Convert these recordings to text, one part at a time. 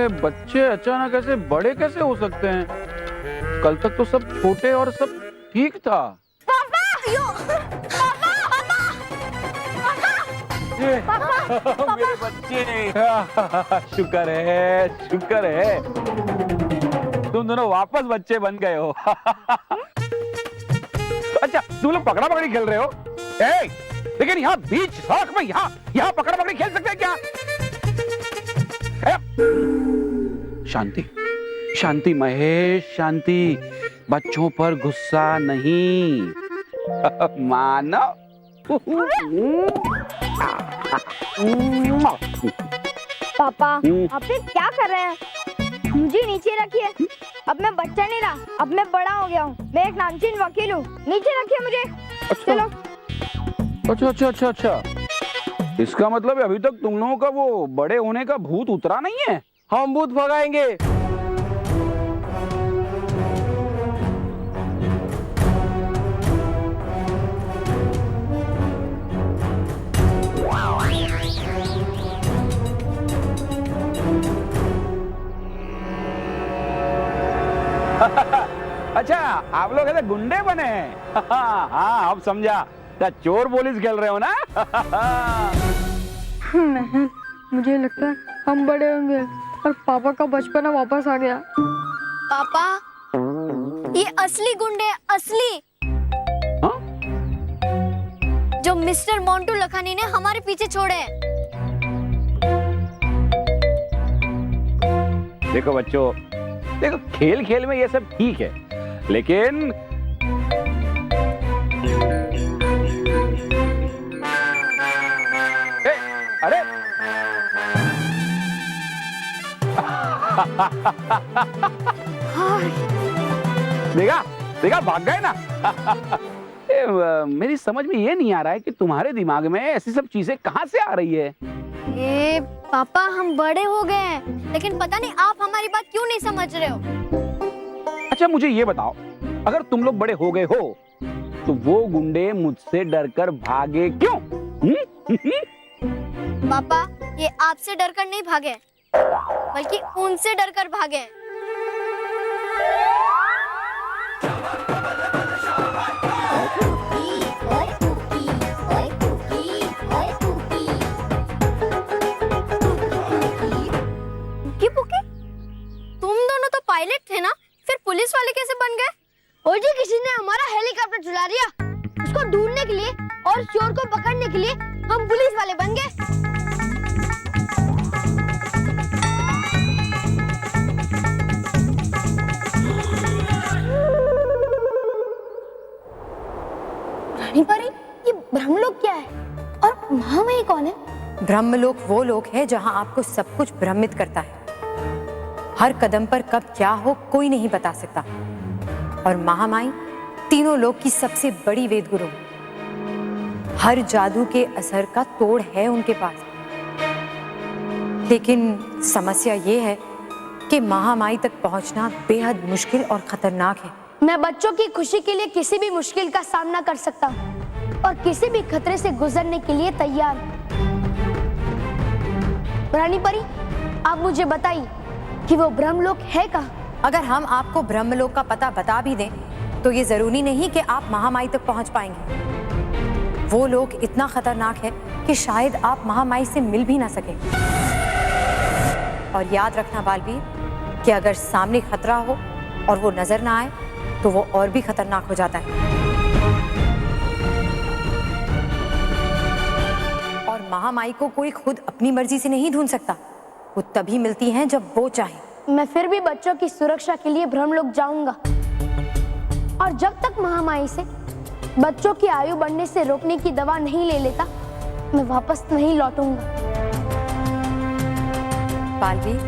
बच्चे अचानक ऐसे बड़े कैसे हो सकते हैं? कल तक तो सब छोटे और सब ठीक था। पापा, पापा, मेरे बच्चे। शुक्र है तुम दोनों वापस बच्चे बन गए हो। अच्छा, तुम लोग पकड़ा पकड़ी खेल रहे हो? लेकिन यहाँ बीच सड़क में यहाँ पकड़ा पकड़ी खेल सकते हैं क्या? शांति शांति महेश, शांति। बच्चों पर गुस्सा नहीं। मानो। पापा, आप ये क्या कर रहे हैं? मुझे नीचे रखिए। अब मैं बच्चा नहीं रहा, अब मैं बड़ा हो गया हूँ। मैं एक नामचीन वकील हूँ। नीचे रखिए मुझे। चलो। अच्छा। इसका मतलब अभी तक तुम लोगों का वो बड़े होने का भूत उतरा नहीं है? हम भूत भगाएंगे। अच्छा, आप लोग ऐसे गुंडे बने हैं। हाँ, अब समझा। क्या चोर पुलिस खेल रहे हो ना? मुझे लगता है हम बड़े होंगे और पापा का बचपना वापस आ गया। पापा, ये असली गुंडे, असली। हाँ? जो मिस्टर मोंटू लखानी ने हमारे पीछे छोड़े हैं। देखो बच्चों, देखो खेल खेल में ये सब ठीक है, लेकिन अरे देखा भाग गए ना। मेरी समझ में ये नहीं आ रहा है कि तुम्हारे दिमाग में ऐसी सब चीजें कहाँ से आ रही है। ए पापा, हम बड़े हो गए हैं, लेकिन पता नहीं आप हमारी बात क्यों नहीं समझ रहे हो। अच्छा मुझे ये बताओ, अगर तुम लोग बड़े हो गए हो तो वो गुंडे मुझसे डरकर भागे क्यों? पापा, ये आपसे डरकर नहीं भागे, बल्कि उनसे डरकर भागे। तुम दोनों तो पायलट थे ना, फिर पुलिस वाले कैसे बन गए? और जी किसी ने हमारा हेलीकॉप्टर चुरा लिया। उसको ढूंढने के लिए और चोर को पकड़ने के लिए हम पुलिस वाले बन गए। रानी परी, ये ब्रह्मलोक क्या है और महामाई कौन है? ब्रह्मलोक वो लोक है जहां आपको सब कुछ भ्रमित करता है। हर कदम पर कब क्या हो कोई नहीं बता सकता। और महामाई तीनों लोक की सबसे बड़ी वेद गुरु, हर जादू के असर का तोड़ है उनके पास। लेकिन समस्या ये है कि महामाई तक पहुंचना बेहद मुश्किल और खतरनाक है। मैं बच्चों की खुशी के लिए किसी भी मुश्किल का सामना कर सकता हूँ और किसी भी खतरे से गुजरने के लिए तैयार हूँ। रानी परी, आप मुझे बताइए कि वो ब्रह्मलोक है कहाँ? अगर हम आपको ब्रह्मलोक का पता बता भी दें तो ये जरूरी नहीं कि आप महामाई तक पहुंच पाएंगे। वो लोक इतना खतरनाक है कि शायद आप महामाई से मिल भी ना सके। और याद रखना बालवीर कि अगर सामने खतरा हो और वो नजर ना आए तो वो और भी खतरनाक हो जाता है। और महामाई को कोई खुद अपनी मर्जी से नहीं ढूंढ सकता, वो तभी मिलती हैं जब वो चाहे। मैं फिर भी बच्चों की सुरक्षा के लिए ब्रह्मलोक जाऊंगा और जब तक महामाई से बच्चों की आयु बढ़ने से रोकने की दवा नहीं ले लेता, मैं वापस नहीं लौटूंगा। बालवीर,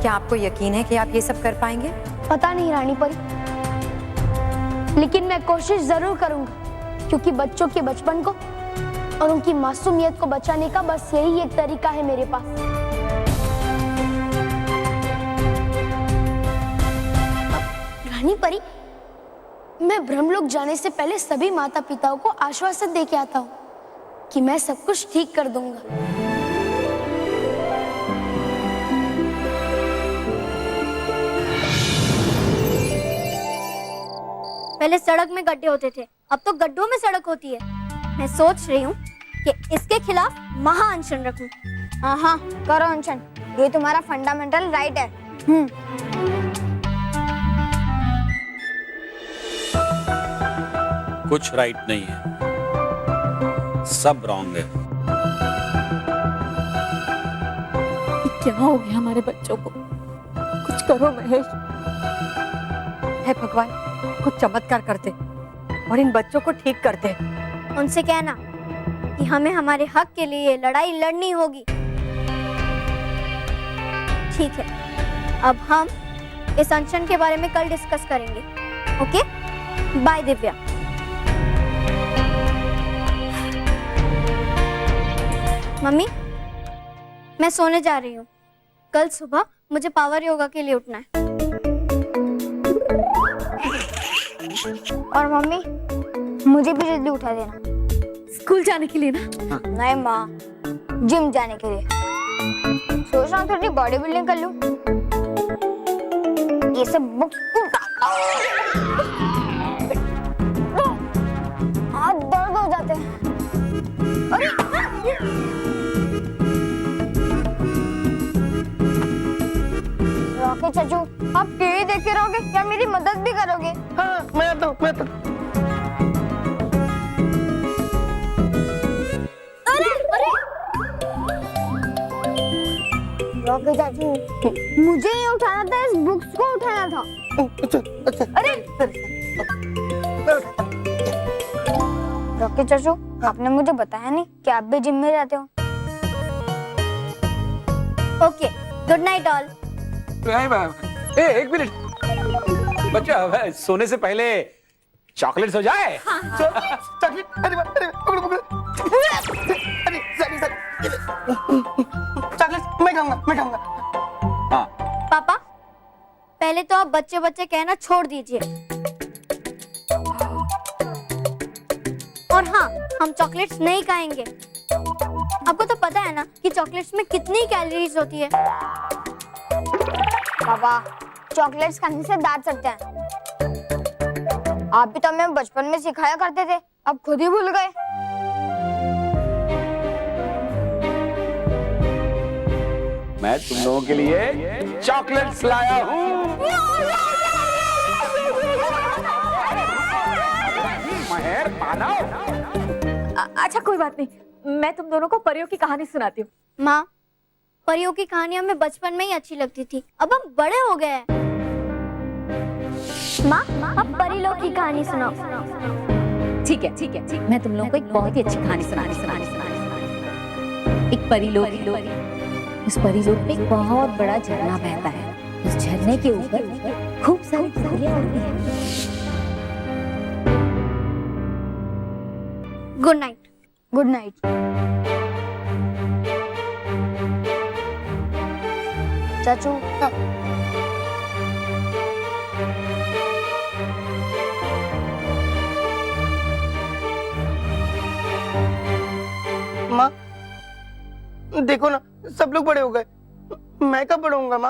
क्या आपको यकीन है कि आप ये सब कर पाएंगे? पता नहीं रानी परी, लेकिन मैं कोशिश जरूर करूंगा, क्योंकि बच्चों के बचपन को और उनकी मासूमियत को बचाने का बस यही एक तरीका है मेरे पास। रानी परी, मैं ब्रह्मलोक जाने से पहले सभी माता पिताओं को आश्वासन दे के आता हूँ कि मैं सब कुछ ठीक कर दूंगा। पहले सड़क में गड्ढे होते थे, अब तो गड्ढों में सड़क होती है। मैं सोच रही हूँ कि इसके खिलाफ महा अनशन रखूं। हाँ करो अनशन, ये तुम्हारा फंडामेंटल राइट है। कुछ राइट नहीं है, सब रॉन्ग है। क्या हो गया हमारे बच्चों को? कुछ करो महेश। हे भगवान, कुछ चमत्कार कर दे और इन बच्चों को ठीक कर दे। उनसे कहना कि हमें हमारे हक के लिए लड़ाई लड़नी होगी। ठीक है, अब हम इस अनशन के बारे में कल डिस्कस करेंगे। Okay, bye Divya. मम्मी, मैं सोने जा रही हूँ। कल सुबह मुझे पावर योगा के लिए उठना है। और मम्मी, मुझे भी जल्दी उठा देना। स्कूल जाने के लिए ना? नहीं माँ, जिम जाने के लिए। सोच रहा हूँ थोड़ी बॉडी बिल्डिंग कर लूँ। ये सब बुक्स हाथ दर्द हो जाते हैं। अरे रॉकी चाचू, आप टीवी देख के रहोगे या मेरी मदद भी करोगे? हाँ, मैं तो रॉकी चाचू, मुझे ये उठाना था, इस बुक्स को उठाना था। अच्छा। अरे रॉकी चाचू, आपने मुझे बताया नहीं कि आप भी जिम में रहते हो। Okay, good night all. एक मिनट बच्चा, सोने से पहले चॉकलेट्स हो जाए। चॉकलेट, अरे पकड़ो। अरे सॉरी। चॉकलेट मैं खाऊंगा। हाँ, पापा, पहले तो आप बच्चे बच्चे कहना छोड़ दीजिए। और हाँ, हम चॉकलेट्स नहीं खाएंगे। आपको तो पता है ना कि चॉकलेट्स में कितनी कैलोरीज होती है। पापा, चॉकलेट्स खाने से दांत सड़ते हैं। आप भी तो हमें बचपन में सिखाया करते थे, अब खुद ही भूल गए। मैं तुम लोगों के लिए चॉकलेट्स लाया हूँ। महेर, मानव। अच्छा कोई बात नहीं, मैं तुम दोनों को परियों की कहानी सुनाती हूँ। माँ, परियों की कहानियां हमें बचपन में ही अच्छी लगती थी, अब हम बड़े हो गए हैं। माँ, अब परी लोग की कहानी सुनाओ। ठीक है, मैं तुम लोगों को एक बहुत ही अच्छी कहानी सुनानी। एक परी लोग, उस परी लोग पे एक बहुत बड़ा झरना बहता है। उस झरने के ऊपर खूब सारी परियां उड़ती हैं। Good night. Good night. चाचू, माँ देखो ना, सब लोग बड़े हो गए, मैं कब बड़ा होऊंगा माँ?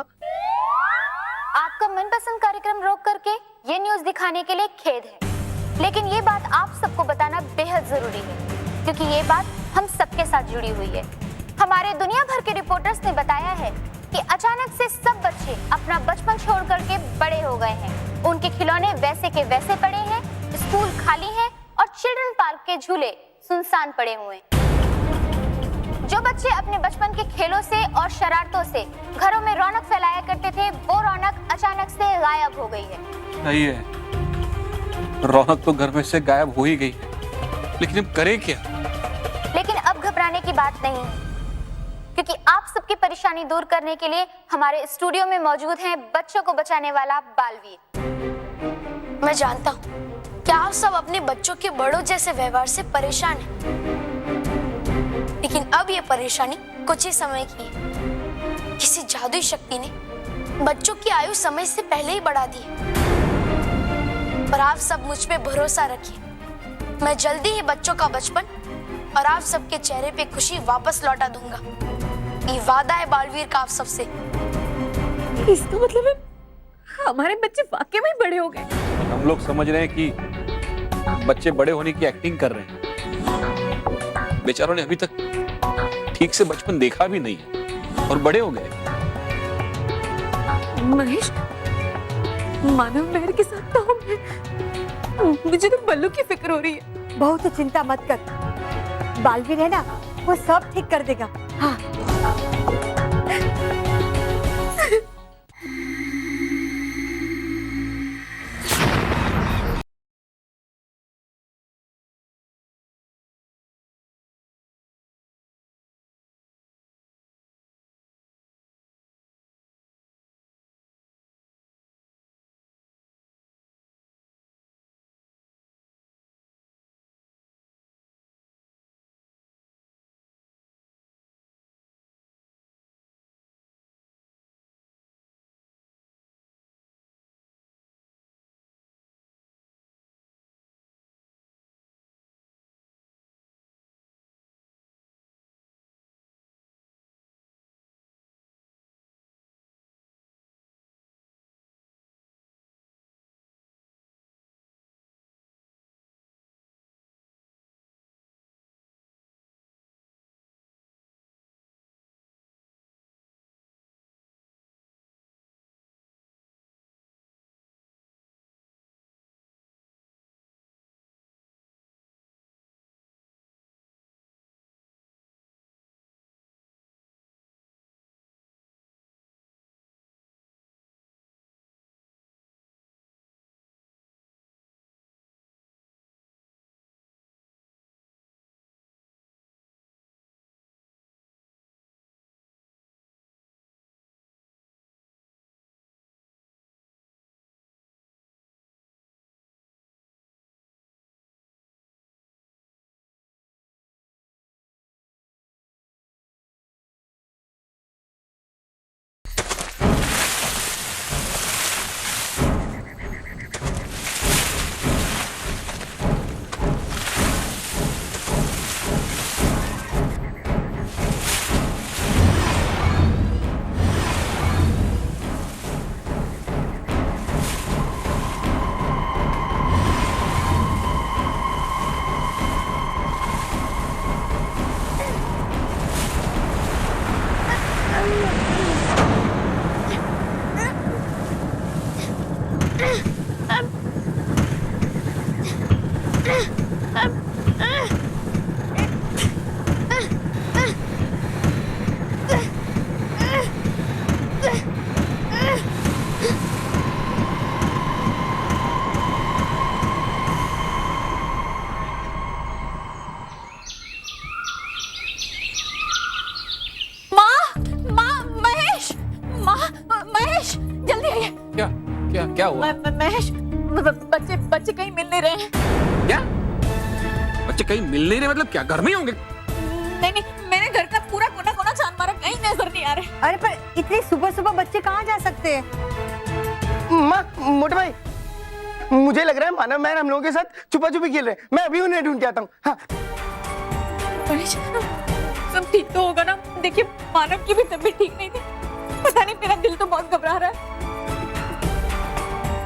आपका मनपसंद कार्यक्रम रोक करके ये न्यूज दिखाने के लिए खेद है, लेकिन ये बात आप सबको बताना बेहद जरूरी है, क्योंकि ये बात हम सबके साथ जुड़ी हुई है। हमारे दुनिया भर के रिपोर्टर्स ने बताया है कि अचानक से सब बच्चे अपना बचपन छोड़ करके बड़े हो गए हैं। उनके खिलौने वैसे के वैसे पड़े हैं, स्कूल खाली है और चिल्ड्रन पार्क के झूले सुनसान पड़े हुए हैं। जो बच्चे अपने बचपन के खेलों से और शरारतों से घरों में रौनक फैलाया करते थे, वो रौनक अचानक से गायब हो गई है। सही है, रौनक तो घर में से गायब हो ही गई है, लेकिन अब करें क्या? लेकिन अब घबराने की बात नहीं है, क्योंकि आप सबकी परेशानी दूर करने के लिए हमारे स्टूडियो में मौजूद हैं बच्चों को बचाने वाला बालवीर। मैं जानता हूँ कि आप सब अपने बच्चों के बड़ों जैसे व्यवहार से परेशान हैं, लेकिन अब ये परेशानी कुछ ही समय की है। किसी जादुई शक्ति ने बच्चों की आयु समय से पहले ही बढ़ा दी है। पर आप सब मुझ पे भरोसा रखिए, मैं जल्दी ही बच्चों का बचपन और आप सबके चेहरे पे खुशी वापस लौटा दूंगा। ये वादा है बालवीर का आप सबसे। इसका मतलब है हमारे बच्चे वाकई में बड़े हो गए। हम लोग समझ रहे हैं कि बच्चे बड़े होने की एक्टिंग कर रहे हैं। बेचारों ने अभी तक ठीक से बचपन देखा भी नहीं है और बड़े हो गए। महेश, मानव मेहर के साथ तो हूँ। मुझे तो बल्लू की फिक्र हो रही है। बहुत चिंता मत कर, बालवीर है ना, वो सब ठीक कर देगा। हाँ। क्या हुआ? महेश, बच्चे कहीं मिल नहीं रहे हैं। क्या? बच्चे कहीं मिल नहीं रहे मतलब क्या घर में ही होंगे? नहीं, मैंने घर का पूरा कोना छान मारा, कहीं नजर नहीं आ रहे। अरे पर इतनी सुबह सुबह बच्चे कहाँ जा सकते हैं? माँ, मोटे भाई, मुझे लग रहा है मानव मैन हम लोगों के साथ छुपा छुपी खेल रहे हैं। मैं अभी उन्हें ढूंढ के आता हूँ। हाँ। महेश, सब ठीक तो होगा ना? देखिए, मानव की भी तबीयत ठीक नहीं थी। पता नहीं, मेरा दिल तो बहुत घबरा रहा है।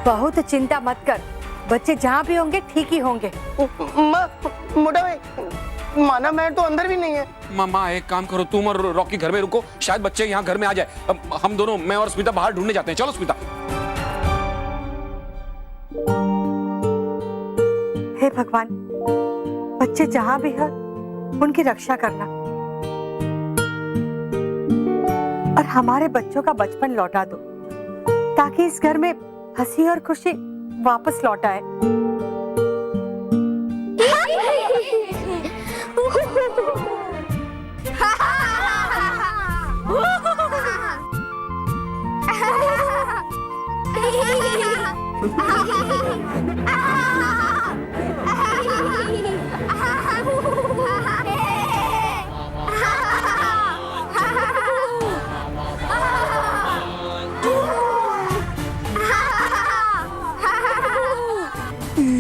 बहुत चिंता मत कर, बच्चे जहाँ भी होंगे ठीक ही होंगे। माँ, मोटा भाई, मानव मैन तो अंदर भी नहीं है। मामा एक काम करो, तुम और रॉकी घर में रुको, शायद बच्चे यहाँ घर में आ जाए। हम दोनों, मैं और स्मिता बाहर ढूंढने जाते हैं। चलो स्मिता। हे भगवान, बच्चे जहाँ भी हैं उनकी रक्षा करना और हमारे बच्चों का बचपन लौटा दो ताकि इस घर में हंसी और खुशी वापस लौट आए।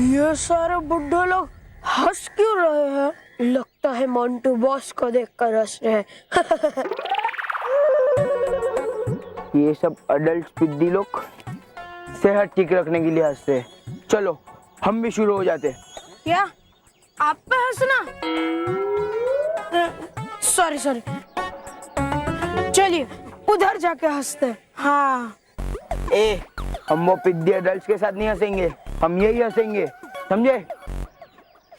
ये सारे बुड्ढे लोग हंस क्यों रहे हैं? लगता है मोंटू बॉस को देखकर हंस रहे हैं। ये सब अडल्ट पिद्दी लोग सेहत ठीक रखने के लिए हंसते हैं। चलो हम भी शुरू हो जाते। क्या आप पे हंसना? सॉरी सॉरी, चलिए उधर जाके हंसते। हाँ ए, हम वो पिद्दी एडल्ट्स के साथ नहीं हंसेंगे, हम यही हंसेंगे, समझे?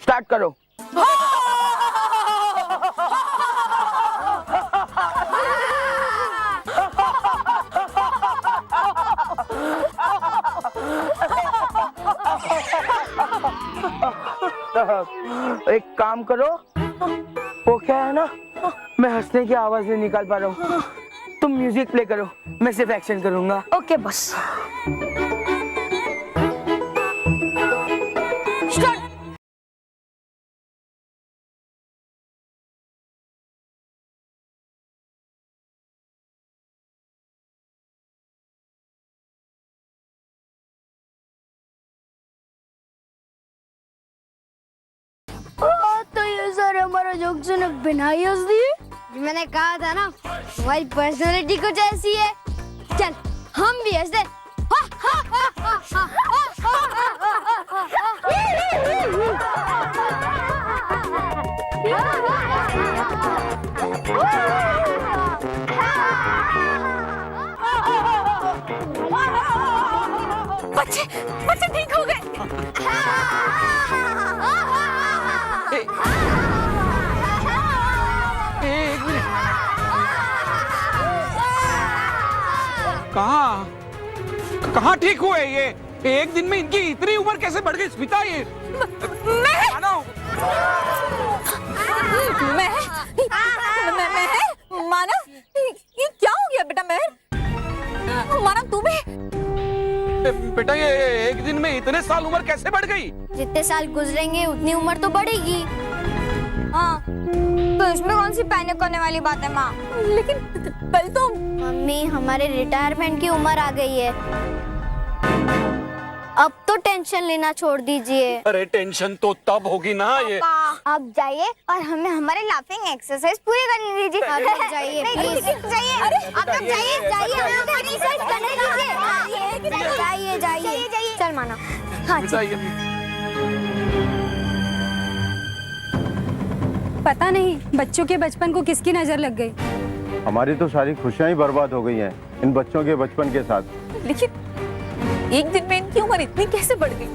स्टार्ट करो। एक काम करो, वो क्या है ना, मैं हंसने की आवाज नहीं निकाल पा रहा हूँ, तुम म्यूजिक प्ले करो, मैं सिर्फ एक्शन करूंगा। ओके बस। तो ये सारे हमारा जोक सुने बिना ही हंस दिए। मैंने कहा था ना हमारी पर्सनालिटी कुछ ऐसी है। चल हम भी हंस दे। बच्चे बच्चे ठीक हो गए। कहाँ ठीक हुए ये? एक दिन में इनकी इतनी उम्र कैसे बढ़ गई स्मिता? ये मानव, ये क्या हो गया बेटा? मानव तू भी? बेटा ये एक दिन में इतने साल उम्र कैसे बढ़ गई? जितने साल गुजरेंगे उतनी उम्र तो बढ़ेगी। हाँ, तो इसमें कौन सी पैनिक करने वाली बात है माँ? लेकिन कल तो मम्मी हमारे रिटायरमेंट की उम्र आ गई है, अब तो टेंशन लेना छोड़ दीजिए। अरे टेंशन तो तब होगी ना ये। आप जाइए और हमें हमारे लाफिंग एक्सरसाइज पूरी करने दीजिए। जाइए प्लीज, जाइए, आप लोग जाइए, हमें एक्सरसाइज करने दीजिए। जाइए जाइए। चल माना। हाँ पता नहीं बच्चों के बचपन को किसकी नजर लग गई। हमारी तो सारी खुशियां ही बर्बाद हो गई हैं इन बच्चों के बचपन के साथ। लेकिन एक दिन में इनकी उम्र इतनी कैसे बढ़ गई?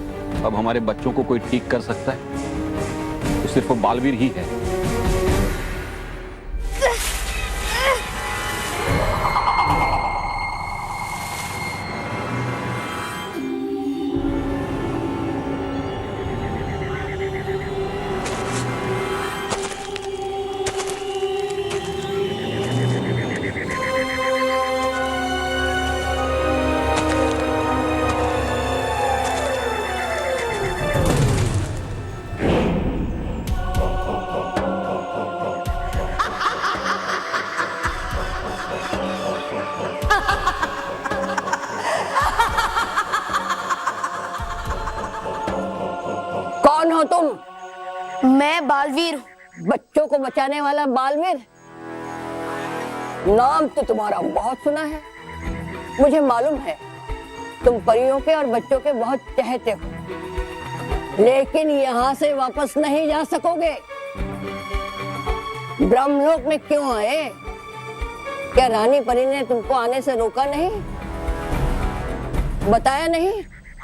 अब हमारे बच्चों को कोई ठीक कर सकता है तो सिर्फ वो बालवीर ही है। कौन हो तुम? मैं बालवीर हूँ। बच्चों को बचाने वाला बालवीर? नाम तो तुम्हारा बहुत सुना है, मुझे मालूम है तुम परियों के और बच्चों के बहुत चहेते हो, लेकिन यहाँ से वापस नहीं जा सकोगे। ब्रह्मलोक में क्यों आए? क्या रानी परी ने तुमको आने से रोका नहीं? बताया नहीं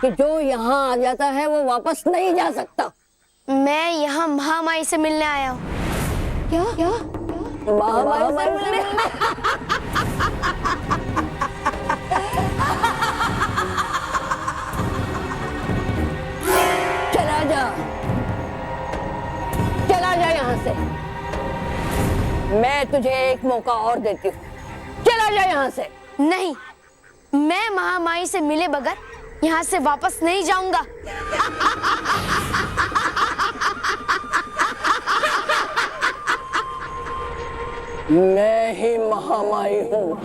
कि जो यहाँ आ जाता है वो वापस नहीं जा सकता? मैं यहाँ महामाई से मिलने आया हूँ। क्या क्या? महामाई से मिलने? चला जा यहाँ से। मैं तुझे एक मौका और देती हूँ, चला जा यहाँ से। नहीं, मैं महामाई से मिले बगैर यहाँ से वापस नहीं जाऊंगा। मैं ही महामाई हूँ।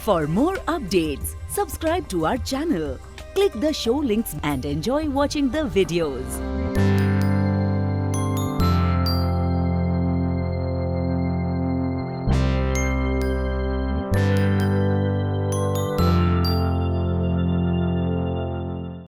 For more updates, subscribe to our channel, Click the show links and enjoy watching the videos.